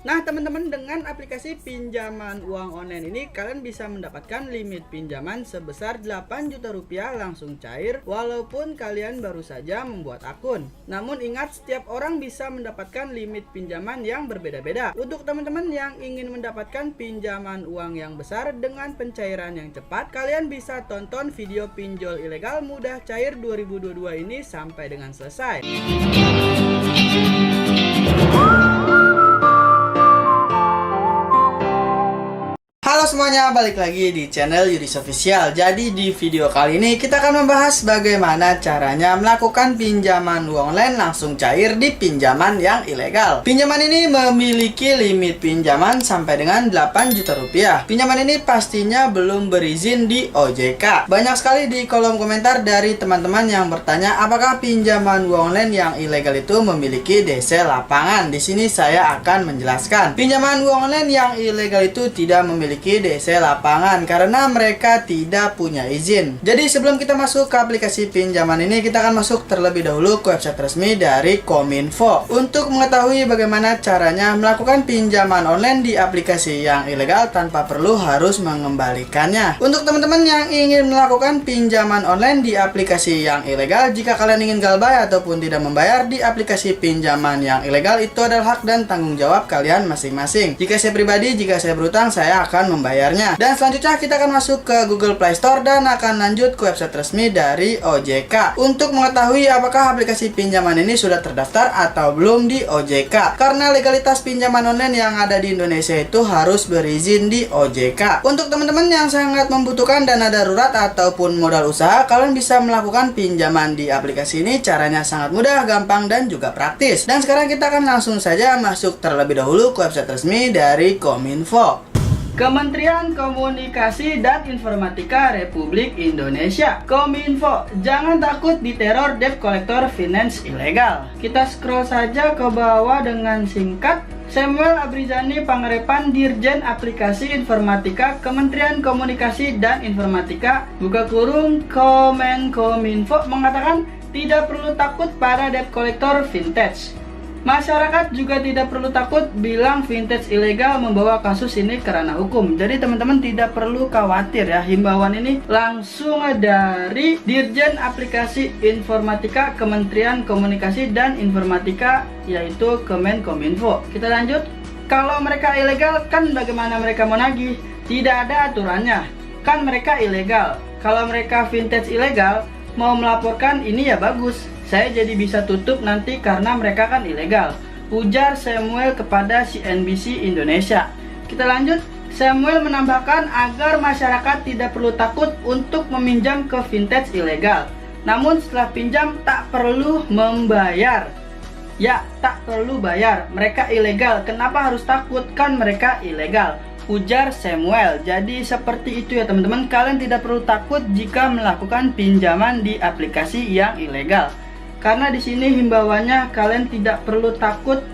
Nah teman-teman, dengan aplikasi pinjaman uang online ini kalian bisa mendapatkan limit pinjaman sebesar 8 juta rupiah langsung cair walaupun kalian baru saja membuat akun. Namun ingat, setiap orang bisa mendapatkan limit pinjaman yang berbeda-beda. Untuk teman-teman yang ingin mendapatkan pinjaman uang yang besar dengan pencairan yang cepat, kalian bisa tonton video pinjol ilegal mudah cair 2022 ini sampai dengan selesai. Halo semuanya, balik lagi di channel Yudis Official. Jadi di video kali ini kita akan membahas bagaimana caranya melakukan pinjaman uang online langsung cair di pinjaman yang ilegal. Pinjaman ini memiliki limit pinjaman sampai dengan 8 juta rupiah. Pinjaman ini pastinya belum berizin di OJK. Banyak sekali di kolom komentar dari teman-teman yang bertanya apakah pinjaman uang online yang ilegal itu memiliki DC lapangan. Di sini saya akan menjelaskan. Pinjaman uang online yang ilegal itu tidak memiliki DC lapangan karena mereka tidak punya izin. Jadi sebelum kita masuk ke aplikasi pinjaman ini, kita akan masuk terlebih dahulu ke website resmi dari Kominfo untuk mengetahui bagaimana caranya melakukan pinjaman online di aplikasi yang ilegal tanpa perlu harus mengembalikannya. Untuk teman-teman yang ingin melakukan pinjaman online di aplikasi yang ilegal, jika kalian ingin galbay ataupun tidak membayar di aplikasi pinjaman yang ilegal, itu adalah hak dan tanggung jawab kalian masing-masing. Jika saya pribadi, jika saya berutang, saya akan membayarnya. Dan selanjutnya kita akan masuk ke Google Play Store dan akan lanjut ke website resmi dari OJK untuk mengetahui apakah aplikasi pinjaman ini sudah terdaftar atau belum di OJK. Karena legalitas pinjaman online yang ada di Indonesia itu harus berizin di OJK. Untuk teman-teman yang sangat membutuhkan dana darurat ataupun modal usaha, kalian bisa melakukan pinjaman di aplikasi ini. Caranya sangat mudah, gampang, dan juga praktis. Dan sekarang kita akan langsung saja masuk terlebih dahulu ke website resmi dari Kominfo. Kementerian Komunikasi dan Informatika Republik Indonesia, Kominfo. Jangan takut diteror debt collector finance ilegal. Kita scroll saja ke bawah dengan singkat. Samuel Abrizani Pangarepan, Dirjen Aplikasi Informatika Kementerian Komunikasi dan Informatika buka kurung Kominfo mengatakan tidak perlu takut para debt collector vintage. Masyarakat juga tidak perlu takut bilang vintage ilegal membawa kasus ini kerana hukum. Jadi teman-teman tidak perlu khawatir ya. Himbauan ini langsung dari Dirjen Aplikasi Informatika Kementerian Komunikasi dan Informatika, yaitu Kominfo. Kita lanjut. Kalau mereka ilegal, kan bagaimana mereka mau nagih? Tidak ada aturannya. Kan mereka ilegal. Kalau mereka vintage ilegal, mau melaporkan ini ya bagus. Saya jadi bisa tutup nanti karena mereka kan ilegal, ujar Samuel kepada CNBC Indonesia. Kita lanjut. Samuel menambahkan agar masyarakat tidak perlu takut untuk meminjam ke vintage ilegal. Namun setelah pinjam tak perlu membayar. Ya, tak perlu bayar. Mereka ilegal. Kenapa harus takut? Kan mereka ilegal, ujar Samuel. Jadi seperti itu ya teman-teman. Kalian tidak perlu takut jika melakukan pinjaman di aplikasi yang ilegal. Karena di sini himbauannya kalian tidak perlu takut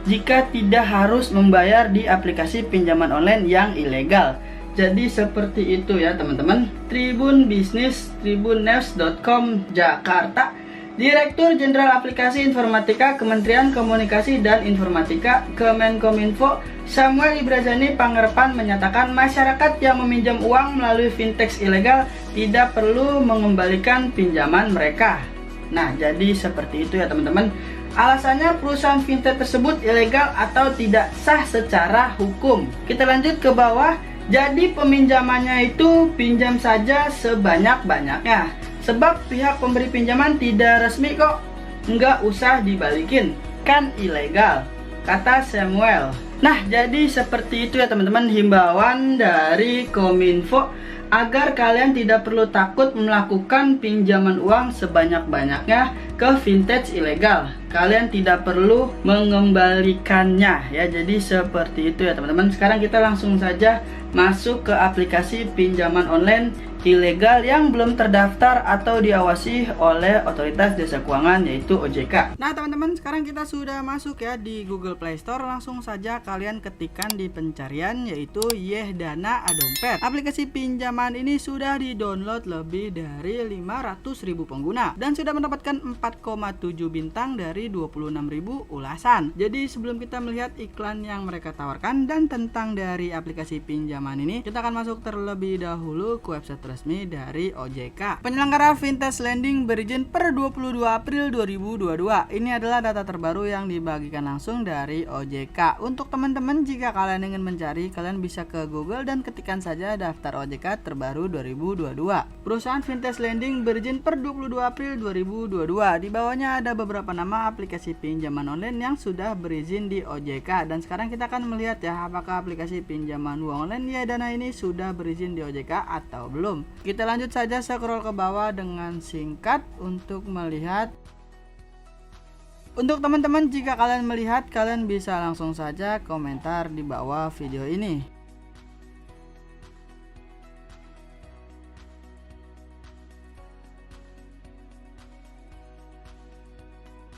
jika tidak harus membayar di aplikasi pinjaman online yang ilegal. Jadi seperti itu ya teman-teman. Tribun Bisnis, tribunnews.com Jakarta. Direktur Jenderal Aplikasi Informatika Kementerian Komunikasi dan Informatika Kemenkominfo Samuel Abrizani Pangarepan menyatakan masyarakat yang meminjam uang melalui vintage ilegal tidak perlu mengembalikan pinjaman mereka. Nah, jadi seperti itu ya teman-teman. Alasannya perusahaan vintage tersebut ilegal atau tidak sah secara hukum. Kita lanjut ke bawah. Jadi peminjamannya itu pinjam saja sebanyak-banyaknya. Sebab pihak pemberi pinjaman tidak resmi kok. Nggak usah dibalikin. Kan ilegal, kata Samuel. Nah, jadi seperti itu ya teman-teman himbauan dari Kominfo agar kalian tidak perlu takut melakukan pinjaman uang sebanyak-banyaknya ke vintage ilegal. Kalian tidak perlu mengembalikannya ya. Jadi seperti itu ya teman-teman. Sekarang kita langsung saja masuk ke aplikasi pinjaman online ilegal yang belum terdaftar atau diawasi oleh Otoritas Jasa Keuangan yaitu OJK. Nah teman-teman, sekarang kita sudah masuk ya di Google Play Store. Langsung saja kalian ketikkan di pencarian yaitu YesDana Adompet. Aplikasi pinjaman ini sudah di-download lebih dari 500.000 pengguna dan sudah mendapatkan 4,7 bintang dari 26.000 ulasan. Jadi sebelum kita melihat iklan yang mereka tawarkan dan tentang dari aplikasi pinjaman ini, kita akan masuk terlebih dahulu ke website resmi dari OJK. Penyelenggara Fintech Lending berizin per 22 April 2022. Ini adalah data terbaru yang dibagikan langsung dari OJK. Untuk teman-teman, jika kalian ingin mencari, kalian bisa ke Google dan ketikkan saja daftar OJK terbaru 2022. Perusahaan Fintech Lending berizin per 22 April 2022. Di bawahnya ada beberapa nama aplikasi pinjaman online yang sudah berizin di OJK. Dan sekarang kita akan melihat ya, apakah aplikasi pinjaman uang online YesDana ini sudah berizin di OJK atau belum. Kita lanjut saja scroll ke bawah dengan singkat untuk melihat. Untuk teman-teman, jika kalian melihat, kalian bisa langsung saja komentar di bawah video ini.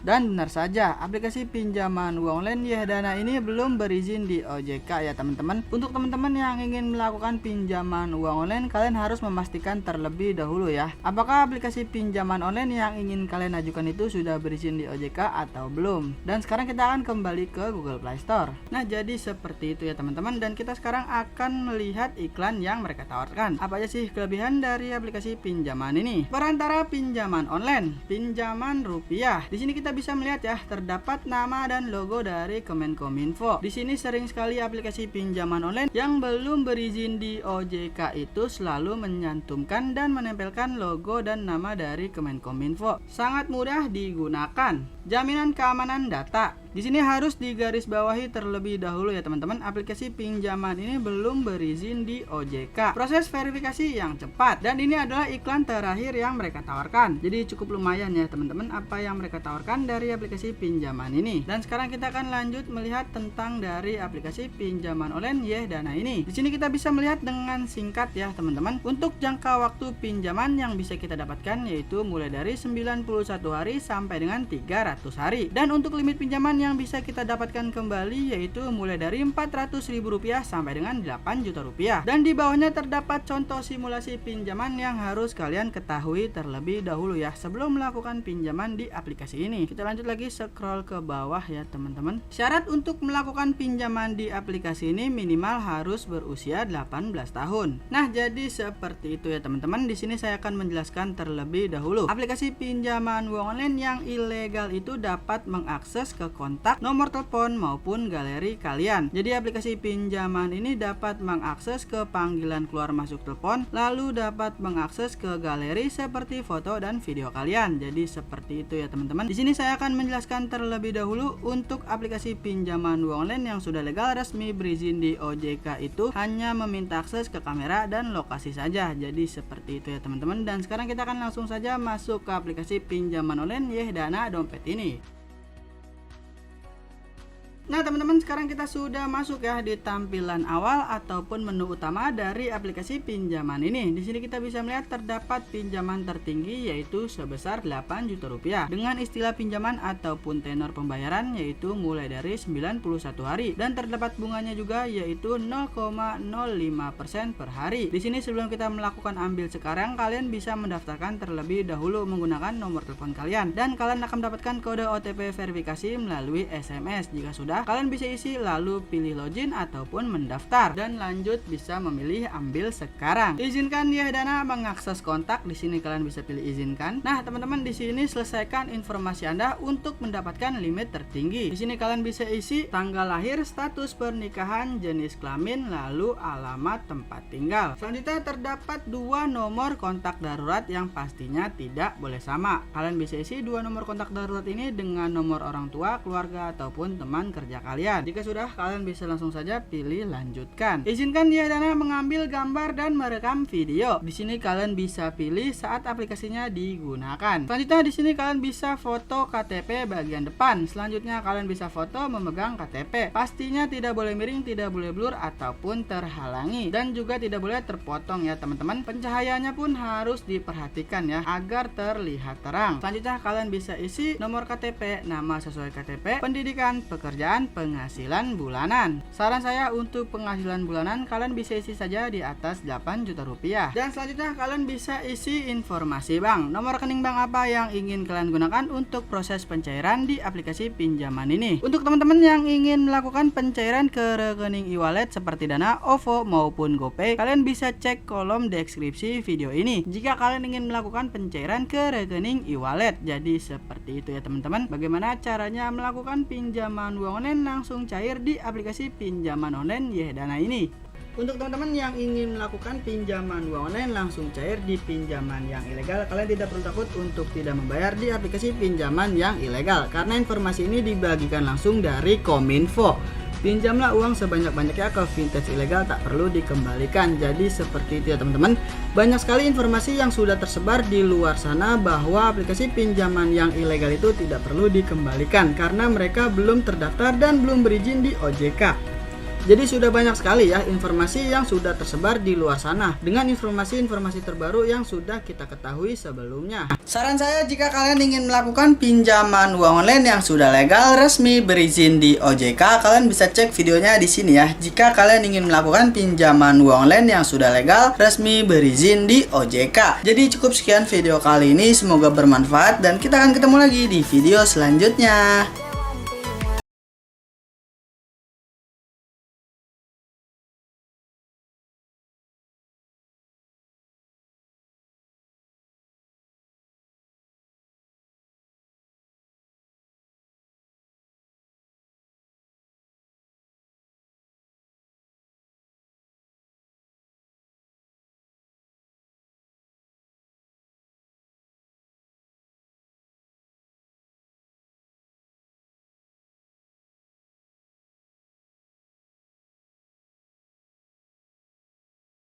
Dan benar saja, aplikasi pinjaman uang online YesDana ini belum berizin di OJK ya teman-teman. Untuk teman-teman yang ingin melakukan pinjaman uang online, kalian harus memastikan terlebih dahulu ya, apakah aplikasi pinjaman online yang ingin kalian ajukan itu sudah berizin di OJK atau belum. Dan sekarang kita akan kembali ke Google Play Store. Nah jadi seperti itu ya teman-teman, dan kita sekarang akan melihat iklan yang mereka tawarkan. Apa aja sih kelebihan dari aplikasi pinjaman ini? Perantara pinjaman online, pinjaman rupiah. Di sini kita bisa melihat ya, terdapat nama dan logo dari Kemenkominfo. Di sini sering sekali aplikasi pinjaman online yang belum berizin di OJK itu selalu menyantumkan dan menempelkan logo dan nama dari Kemenkominfo. Sangat mudah digunakan. Jaminan keamanan data. Di sini harus digarisbawahi terlebih dahulu ya teman-teman, aplikasi pinjaman ini belum berizin di OJK. Proses verifikasi yang cepat, dan ini adalah iklan terakhir yang mereka tawarkan. Jadi cukup lumayan ya teman-teman apa yang mereka tawarkan dari aplikasi pinjaman ini. Dan sekarang kita akan lanjut melihat tentang dari aplikasi pinjaman online YesDana ini. Di sini kita bisa melihat dengan singkat ya teman-teman. Untuk jangka waktu pinjaman yang bisa kita dapatkan yaitu mulai dari 91 hari sampai dengan 300 hari. Dan untuk limit pinjaman yang bisa kita dapatkan kembali yaitu mulai dari Rp400.000 sampai dengan Rp8 juta. Dan di bawahnya terdapat contoh simulasi pinjaman yang harus kalian ketahui terlebih dahulu ya sebelum melakukan pinjaman di aplikasi ini. Kita lanjut lagi scroll ke bawah ya teman-teman. Syarat untuk melakukan pinjaman di aplikasi ini minimal harus berusia 18 tahun. Nah, jadi seperti itu ya teman-teman. Di sini saya akan menjelaskan terlebih dahulu. Aplikasi pinjaman uang online yang ilegal itu dapat mengakses ke kontak, nomor telepon maupun galeri kalian. Jadi aplikasi pinjaman ini dapat mengakses ke panggilan keluar masuk telepon, lalu dapat mengakses ke galeri seperti foto dan video kalian. Jadi seperti itu ya teman-teman. Di sini saya akan menjelaskan terlebih dahulu untuk aplikasi pinjaman uang online yang sudah legal resmi berizin di OJK itu hanya meminta akses ke kamera dan lokasi saja. Jadi seperti itu ya teman-teman. Dan sekarang kita akan langsung saja masuk ke aplikasi pinjaman online YesDana Dompet ini. Nah teman-teman, sekarang kita sudah masuk ya di tampilan awal ataupun menu utama dari aplikasi pinjaman ini. Di sini kita bisa melihat terdapat pinjaman tertinggi yaitu sebesar Rp8 juta dengan istilah pinjaman ataupun tenor pembayaran yaitu mulai dari 91 hari, dan terdapat bunganya juga yaitu 0,05% per hari. Di sini sebelum kita melakukan ambil sekarang, kalian bisa mendaftarkan terlebih dahulu menggunakan nomor telepon kalian, dan kalian akan mendapatkan kode OTP verifikasi melalui SMS. Jika sudah, kalian bisa isi lalu pilih login ataupun mendaftar, dan lanjut bisa memilih ambil sekarang. Izinkan YesDana mengakses kontak. Di sini kalian bisa pilih izinkan. Nah teman-teman, di sini selesaikan informasi Anda untuk mendapatkan limit tertinggi. Di sini kalian bisa isi tanggal lahir, status pernikahan, jenis kelamin, lalu alamat tempat tinggal. Selanjutnya terdapat dua nomor kontak darurat yang pastinya tidak boleh sama. Kalian bisa isi dua nomor kontak darurat ini dengan nomor orang tua, keluarga ataupun teman kerja kerja kalian. Jika sudah, kalian bisa langsung saja pilih lanjutkan. Izinkan YahDana mengambil gambar dan merekam video. Di sini kalian bisa pilih saat aplikasinya digunakan. Selanjutnya di sini kalian bisa foto KTP bagian depan. Selanjutnya kalian bisa foto memegang KTP. Pastinya tidak boleh miring, tidak boleh blur ataupun terhalangi, dan juga tidak boleh terpotong ya teman-teman. Pencahayaannya pun harus diperhatikan ya agar terlihat terang. Selanjutnya kalian bisa isi nomor KTP, nama sesuai KTP, pendidikan, pekerjaan, penghasilan bulanan. Saran saya untuk penghasilan bulanan kalian bisa isi saja di atas 8 juta rupiah. Dan selanjutnya kalian bisa isi informasi bank, nomor rekening bank apa yang ingin kalian gunakan untuk proses pencairan di aplikasi pinjaman ini. Untuk teman-teman yang ingin melakukan pencairan ke rekening e-wallet seperti Dana, OVO maupun GoPay, kalian bisa cek kolom deskripsi video ini jika kalian ingin melakukan pencairan ke rekening e-wallet. Jadi seperti itu ya teman-teman, bagaimana caranya melakukan pinjaman uang online langsung cair di aplikasi pinjaman online YahDana ini. Untuk teman-teman yang ingin melakukan pinjaman uang online langsung cair di pinjaman yang ilegal, kalian tidak perlu takut untuk tidak membayar di aplikasi pinjaman yang ilegal, karena informasi ini dibagikan langsung dari Kominfo. Pinjamlah uang sebanyak-banyaknya ke vintage ilegal, tak perlu dikembalikan. Jadi seperti itu ya teman-teman. Banyak sekali informasi yang sudah tersebar di luar sana bahwa aplikasi pinjaman yang ilegal itu tidak perlu dikembalikan karena mereka belum terdaftar dan belum berizin di OJK. Jadi sudah banyak sekali ya informasi yang sudah tersebar di luar sana dengan informasi-informasi terbaru yang sudah kita ketahui sebelumnya. Saran saya, jika kalian ingin melakukan pinjaman uang online yang sudah legal, resmi, berizin di OJK, kalian bisa cek videonya di sini ya. Jika kalian ingin melakukan pinjaman uang online yang sudah legal, resmi, berizin di OJK. Jadi cukup sekian video kali ini, semoga bermanfaat dan kita akan ketemu lagi di video selanjutnya.